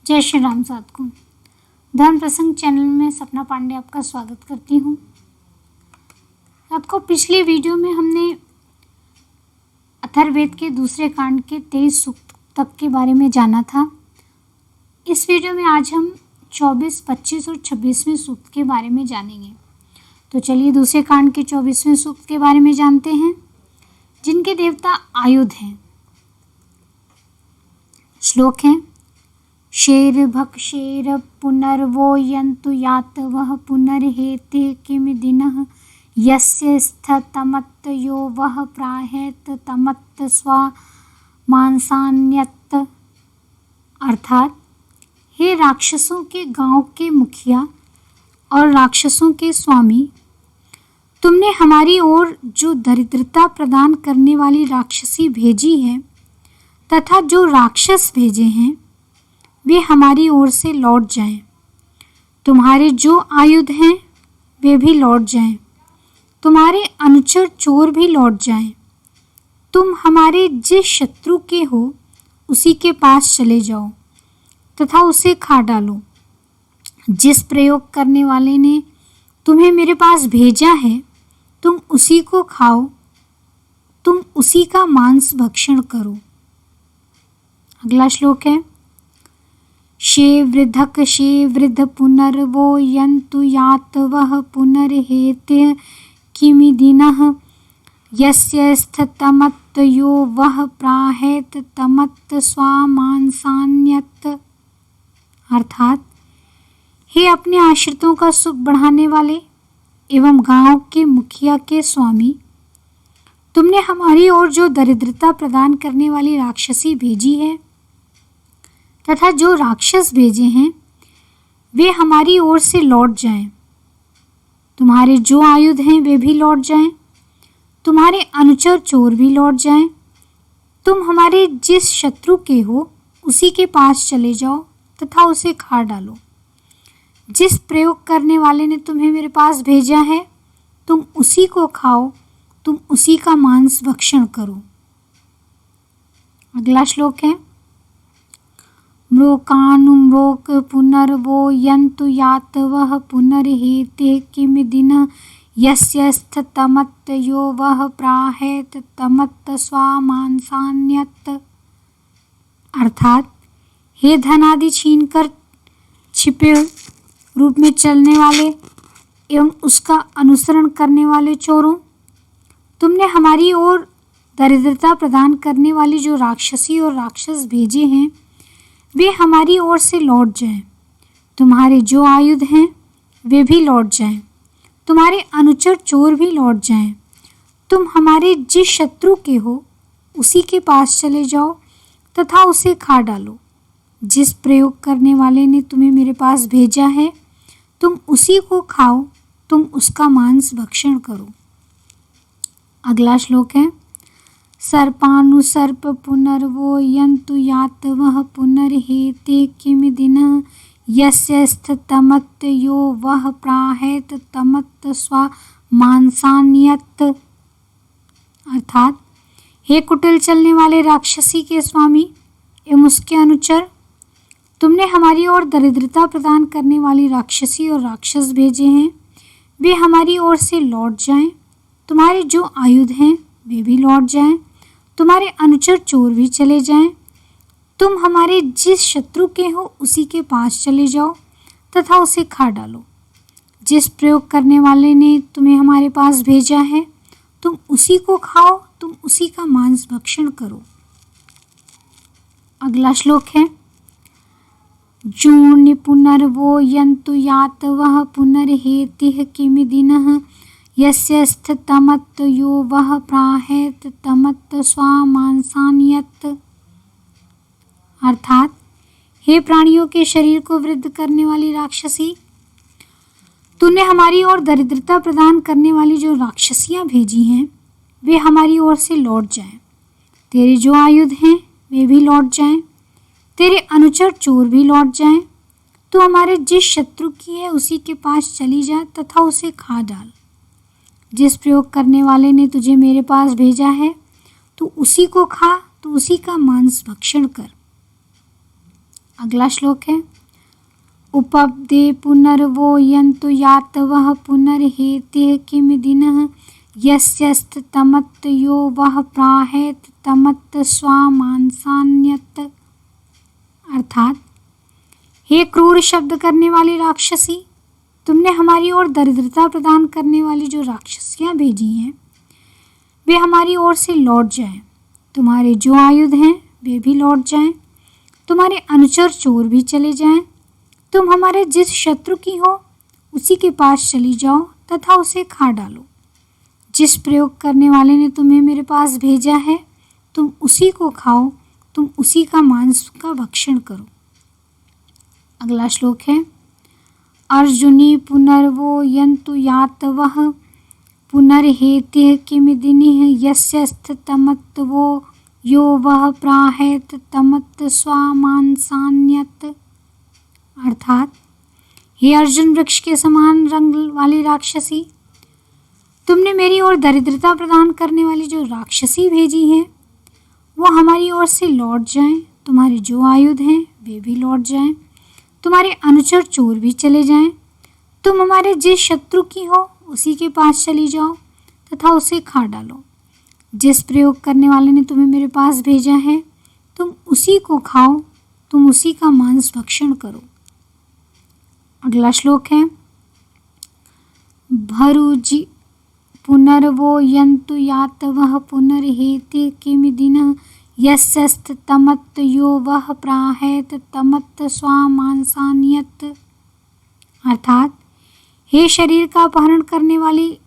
जय श्री राम साधकों। धर्म प्रसंग चैनल में सपना पांडे आपका स्वागत करती हूँ। आपको पिछले वीडियो में हमने अथर्ववेद के दूसरे कांड के 23 सूक्त तक के बारे में जाना था। इस वीडियो में आज हम 24, 25 और 26वें सूक्त के बारे में जानेंगे। तो चलिए दूसरे कांड के 24वें सूक्त के बारे में जानते हैं, जिनके देवता आयुध हैं। श्लोक है: शेर भक्षेर पुनर्वो यन्तु यातवः पुनर्हेते किम दिनः यस्य स्थतमत्त यो वः प्राहेत तमत्त स्वा मांसान्यत। अर्थात, हे राक्षसों के गांव के मुखिया और राक्षसों के स्वामी, तुमने हमारी ओर जो दरिद्रता प्रदान करने वाली राक्षसी भेजी है तथा जो राक्षस भेजे हैं वे हमारी ओर से लौट जाएं। तुम्हारे जो आयुध हैं वे भी लौट जाएं। तुम्हारे अनुचर चोर भी लौट जाएं। तुम हमारे जिस शत्रु के हो उसी के पास चले जाओ तथा उसे खा डालो। जिस प्रयोग करने वाले ने तुम्हें मेरे पास भेजा है तुम उसी को खाओ, तुम उसी का मांस भक्षण करो। अगला श्लोक है: शेवृधक शेवृध पुनर्वो यन्तु यातवः पुनर्हेते किमि दिनः यस्य स्थतमत्त यो वः प्राहेत तमत्त स्वामांसान्यत। अर्थात, हे अपने आश्रितों का सुख बढ़ाने वाले एवं गांव के मुखिया के स्वामी, तुमने हमारी ओर जो दरिद्रता प्रदान करने वाली राक्षसी भेजी है तथा जो राक्षस भेजे हैं वे हमारी ओर से लौट जाएं। तुम्हारे जो आयुध हैं वे भी लौट जाएं। तुम्हारे अनुचर चोर भी लौट जाएं। तुम हमारे जिस शत्रु के हो उसी के पास चले जाओ तथा उसे खा डालो। जिस प्रयोग करने वाले ने तुम्हें मेरे पास भेजा है तुम उसी को खाओ, तुम उसी का मांस भक्षण करो। अगला श्लोक है: म्रोकानुम्रोक पुनर्वो यन्तु यातवः पुनर्हेते किम दिनः यस्य स्थतमत्त यो वः प्राहेत तमत्त स्वामांसान्यत। अर्थात, हे धन आदि छीनकर छिपे रूप में चलने वाले एवं उसका अनुसरण करने वाले चोरों, तुमने हमारी ओर दरिद्रता प्रदान करने वाली जो राक्षसी और राक्षस भेजे हैं वे हमारी ओर से लौट जाएं। तुम्हारे जो आयुध हैं वे भी लौट जाएं। तुम्हारे अनुचर चोर भी लौट जाएं। तुम हमारे जिस शत्रु के हो उसी के पास चले जाओ तथा उसे खा डालो। जिस प्रयोग करने वाले ने तुम्हें मेरे पास भेजा है तुम उसी को खाओ, तुम उसका मांस भक्षण करो। अगला श्लोक है: सर्पानुसर्प पुनर्वो यन्तु यातवः पुनर्हेते किम दिनः यस्य स्थतमत्त यो वः प्राहेत तमत्त स्वा मांसान्यत। अर्थात, हे कुटिल चलने वाले राक्षसी के स्वामी एवं उसके अनुचर, तुमने हमारी ओर दरिद्रता प्रदान करने वाली राक्षसी और राक्षस भेजे हैं वे हमारी ओर से लौट जाएं। तुम्हारे जो आयुध हैं वे भी लौट जाएं। तुम्हारे अनुचर चोर भी चले जाएं। तुम हमारे जिस शत्रु के हो उसी के पास चले जाओ तथा उसे खा डालो। जिस प्रयोग करने वाले ने तुम्हें हमारे पास भेजा है तुम उसी को खाओ, तुम उसी का मांस भक्षण करो। अगला श्लोक है: जूर्नि पुनर्वो यन्तु यातवः पुनर्हेतिः किमि दिनः यस्य स्थतमत्त यो वः प्राहेत तमत्त स्वामांसान्यत। अर्थात, हे प्राणियों के शरीर को वृद्ध करने वाली राक्षसी, तूने हमारी ओर दरिद्रता प्रदान करने वाली जो राक्षसियां भेजी हैं वे हमारी ओर से लौट जाएं। तेरे जो आयुध हैं वे भी लौट जाएं। तेरे अनुचर चोर भी लौट जाएं। तू हमारे जिस शत्रु की है उसी के पास चली जा तथा उसे खा डाल। जिस प्रयोग करने वाले ने तुझे मेरे पास भेजा है तू उसी को खा, तू उसी का मांस भक्षण कर। अगला श्लोक है उपब्दे पुनर्वो यन्तु यातवः पुनर्हेतिः किम दिनः यस्यस्तमत्त यो वह प्राहेत तमत्त स्वामांसान्यत। अर्थात, हे क्रूर शब्द करने वाली राक्षसी, तुमने हमारी ओर दरिद्रता प्रदान करने वाली जो राक्षसियाँ भेजी हैं वे हमारी ओर से लौट जाएं। तुम्हारे जो आयुध हैं वे भी लौट जाएं। तुम्हारे अनुचर चोर भी चले जाएं। तुम हमारे जिस शत्रु की हो उसी के पास चली जाओ तथा उसे खा डालो। जिस प्रयोग करने वाले ने तुम्हें मेरे पास भेजा है तुम उसी को खाओ, तुम उसी का मांस का भक्षण करो। अगला श्लोक है अर्जुनी पुनर्वो यन्तु यातवः पुनर्हेतिः किम दिनिः यस्यस्तमत्वो यो वह प्राहेत तमत्त स्वामांसान्यत। अर्थात, हे अर्जुन वृक्ष के समान रंग वाली राक्षसी, तुमने मेरी ओर दरिद्रता प्रदान करने वाली जो राक्षसी भेजी है वो हमारी ओर से लौट जाएं। तुम्हारे जो आयुध हैं वे भी लौट जाएं। तुम्हारे अनुचर चोर भी चले जाएं। तुम हमारे जिस शत्रु की हो उसी के पास चली जाओ तथा उसे खा डालो। जिस प्रयोग करने वाले ने तुम्हें मेरे पास भेजा है तुम उसी को खाओ, तुम उसी का मांस भक्षण करो। अगला श्लोक है भरुजि पुनर्वो यन्तु यातवः पुनर्हेति किम दिनः यस्यस्तमत्त यो वह प्राहेत तमत्त स्वामांसान्यत। अर्थात, हे शरीर का अपहरण करने वाली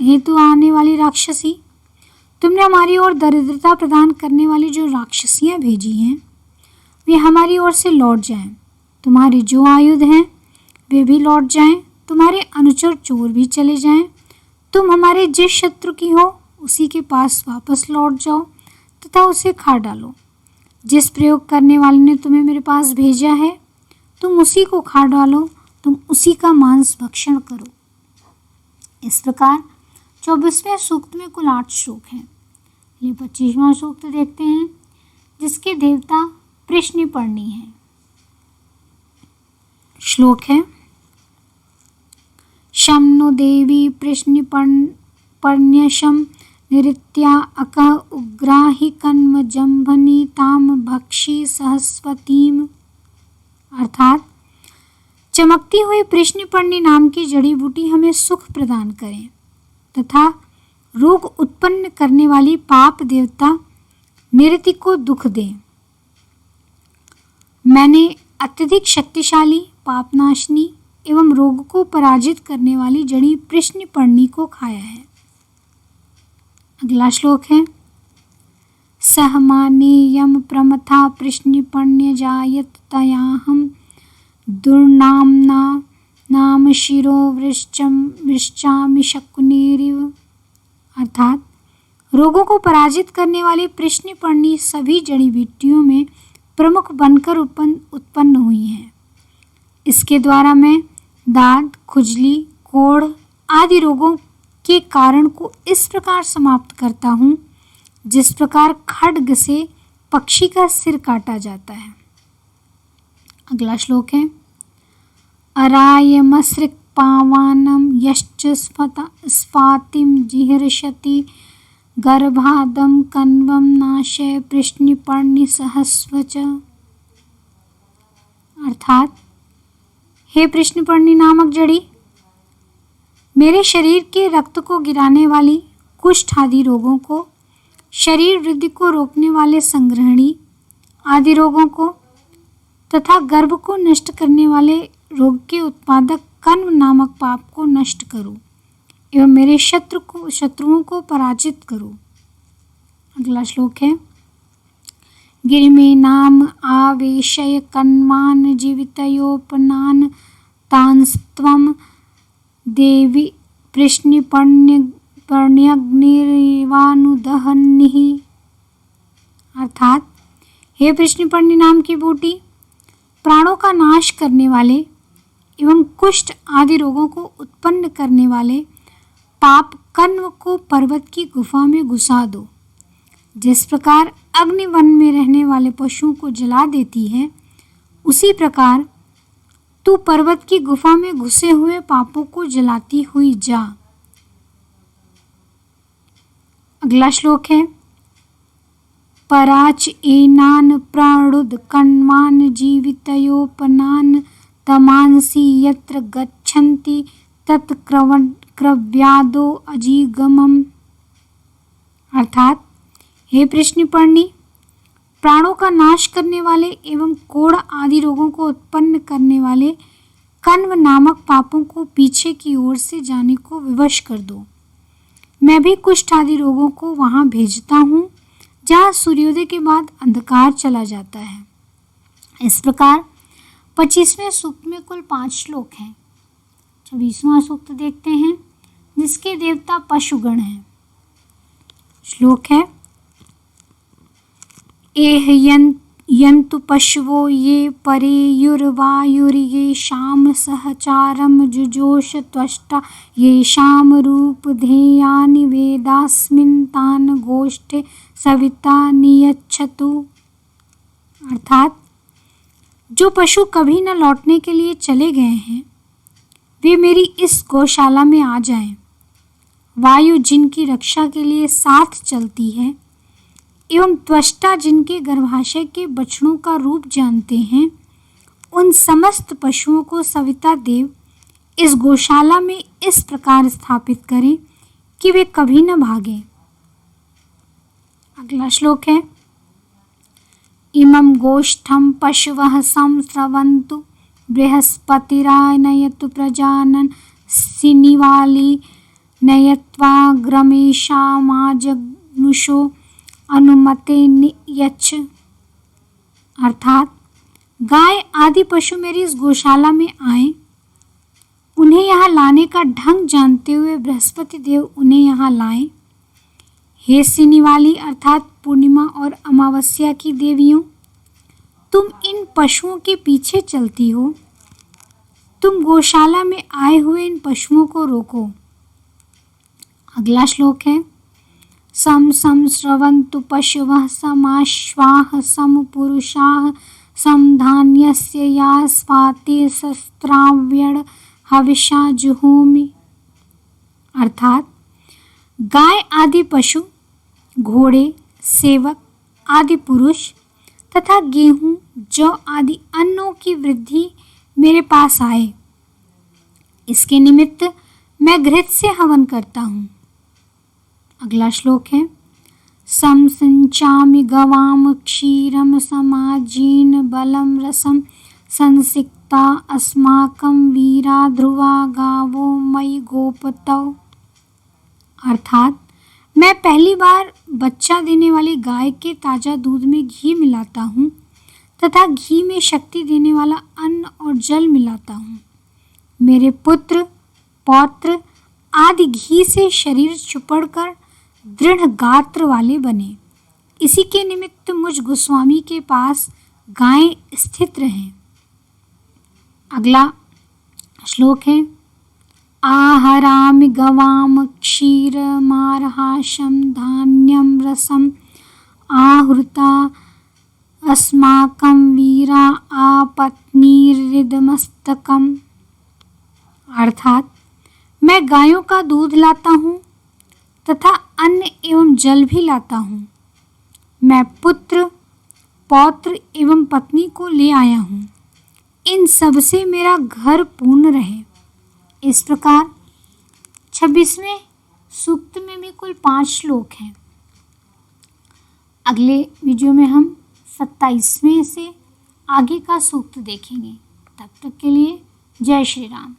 हेतु आने वाली राक्षसी, तुमने हमारी ओर दरिद्रता प्रदान करने वाली जो राक्षसियाँ भेजी हैं वे हमारी ओर से लौट जाएं। तुम्हारे जो आयुध हैं वे भी लौट जाएं। तुम्हारे अनुचर चोर भी चले जाएं। तुम हमारे जिस शत्रु की हो उसी के पास वापस लौट जाओ तथा उसे खा डालो। जिस प्रयोग करने वाले ने तुम्हें मेरे पास भेजा है तुम उसी को खा डालो, तुम उसी का मांस भक्षण करो। इस प्रकार 24वें सूक्त में कुल 8 श्लोक हैं। ये 25वां सूक्त देखते हैं जिसके देवता प्रश्निपर्णी हैं। श्लोक है शं नो देवी प्रश्निपर्ण्यशं निरित्या अकः उग्राहि कन्व जम्भनी ताम भक्षी सहस्वतीम। अर्थात, चमकती हुई प्रश्निपर्णी नाम की जड़ी बूटी हमें सुख प्रदान करें तथा रोग उत्पन्न करने वाली पाप देवता निरति को दुख दें। मैंने अत्यधिक शक्तिशाली पापनाशनी एवं रोग को पराजित करने वाली जड़ी प्रश्निपर्णी को खाया है। अगला श्लोक है सहमानेयम प्रमथा प्रश्निपर्ण्य जायत तयाहम दुर्नाम्ना नाम शिरो वृश्चामि शकुनीरिव। अर्थात, रोगों को पराजित करने वाली प्रश्निपर्णी सभी जड़ी बूटियों में प्रमुख बनकर उत्पन्न हुई हैं। इसके द्वारा मैं दांत, खुजली, कोढ़ आदि रोगों के कारण को इस प्रकार समाप्त करता हूँ जिस प्रकार खड्ग से पक्षी का सिर काटा जाता है। अगला श्लोक है अरायमसृक् पावानं यश्च स्फातिं जिहर्षति गर्भादं कन्वं नाशय प्रश्निपर्णि सहस्वच। अर्थात, हे प्रश्निपर्णी नामक जड़ी, मेरे शरीर के रक्त को गिराने वाली कुष्ठ आदि रोगों को, शरीर वृद्धि को रोकने वाले संग्रहणी आदि रोगों को तथा गर्भ को नष्ट करने वाले रोग के उत्पादक कन्व नामक पाप को नष्ट करो एवं मेरे शत्रुओं को पराजित करो। अगला श्लोक है गिरिमे नाम आवेशय कन्वान जीवितयोपनान तांस्त्वं देवी प्रश्निपर्ण्यग्निर्वानुदहन्निः। अर्थात, हे प्रश्निपर्णी नाम की बूटी, प्राणों का नाश करने वाले एवं कुष्ठ आदि रोगों को उत्पन्न करने वाले पाप कन्व को पर्वत की गुफा में घुसा दो। जिस प्रकार अग्नि वन में रहने वाले पशुओं को जला देती है, उसी प्रकार तू पर्वत की गुफा में घुसे हुए पापों को जलाती हुई जा। अगला श्लोक है पराच एनान प्राणुद कण्वान जीवितयोपनान तमांसी यत्र गच्छन्ति तत्क्रव्यादो अजीगमम। अर्थात हे प्रश्नपर्णी, प्राणों का नाश करने वाले एवं कोढ़ आदि रोगों को उत्पन्न करने वाले कण्व नामक पापों को पीछे की ओर से जाने को विवश कर दो। मैं भी कुष्ठ आदि रोगों को वहां भेजता हूँ जहाँ सूर्योदय के बाद अंधकार चला जाता है। इस प्रकार 25वें सूक्त में कुल 5 श्लोक हैं। 26वां सूक्त देखते हैं, जिसके देवता पशुगण हैं। श्लोक है एह यन्तु पशवो ये परेयुर्वायुर्ये शाम सहचारम जुजोष त्वष्टा येषाम रूप ध्येयानि वेदास्मिन् तान् गोष्ठे सविता नियच्छतु। अर्थात जो पशु कभी न लौटने के लिए चले गए हैं, वे मेरी इस गौशाला में आ जाएं। वायु जिनकी रक्षा के लिए साथ चलती है एवं त्वष्टा जिनके गर्भाशय के बछड़ों का रूप जानते हैं, उन समस्त पशुओं को सविता देव इस गौशाला में इस प्रकार स्थापित करें कि वे कभी न भागें। अगला श्लोक है इमं गोष्ठं पशवः संस्रवन्तु बृहस्पतिरानयतु प्रजानन् सिनिवाली नयत्वा ग्रमेशामाजग्मुषो अनुमते नियच्छ। अर्थात गाय आदि पशु मेरी इस गौशाला में आए, उन्हें यहाँ लाने का ढंग जानते हुए बृहस्पति देव उन्हें यहाँ लाएं। हे सिनिवाली अर्थात पूर्णिमा और अमावस्या की देवियों, तुम इन पशुओं के पीछे चलती हो, तुम गौशाला में आए हुए इन पशुओं को रोको। अगला श्लोक है सम संस्रवन्तु पशवः समाश्वाः समपुरुषाः समधान्यस्य या स्वाति शस्त्राव्यड हविषा जुहोमि। अर्थात गाय आदि पशु, घोड़े, सेवक आदि पुरुष तथा गेहूं, जौ आदि अन्नों की वृद्धि मेरे पास आए, इसके निमित्त मैं घृत से हवन करता हूँ। अगला श्लोक है सम सिंचामि गवाम क्षीरम समाजीन बलम रसम संसिक्ता अस्माकं वीरा ध्रुवा गावो मयि गोपतौ। अर्थात मैं पहली बार बच्चा देने वाली गाय के ताज़ा दूध में घी मिलाता हूँ तथा घी में शक्ति देने वाला अन्न और जल मिलाता हूँ। मेरे पुत्र पौत्र आदि घी से शरीर चुपड़कर दृढ़ गात्र वाले बने, इसी के निमित्त मुझ गोस्वामी के पास गायें स्थित रहें। अगला श्लोक है आहरामि गवाम क्षीरमार्हाशं धान्यं रसम आहृता अस्माकं वीरा आपत्नीर्हृदमस्तकम्। अर्थात मैं गायों का दूध लाता हूँ तथा अन्न एवं जल भी लाता हूँ। मैं पुत्र पौत्र एवं पत्नी को ले आया हूँ, इन सब से मेरा घर पूर्ण रहे। इस प्रकार 26वें सूक्त में भी कुल 5 श्लोक हैं। अगले वीडियो में हम 27वें से आगे का सूक्त देखेंगे। तब तक के लिए जय श्री राम।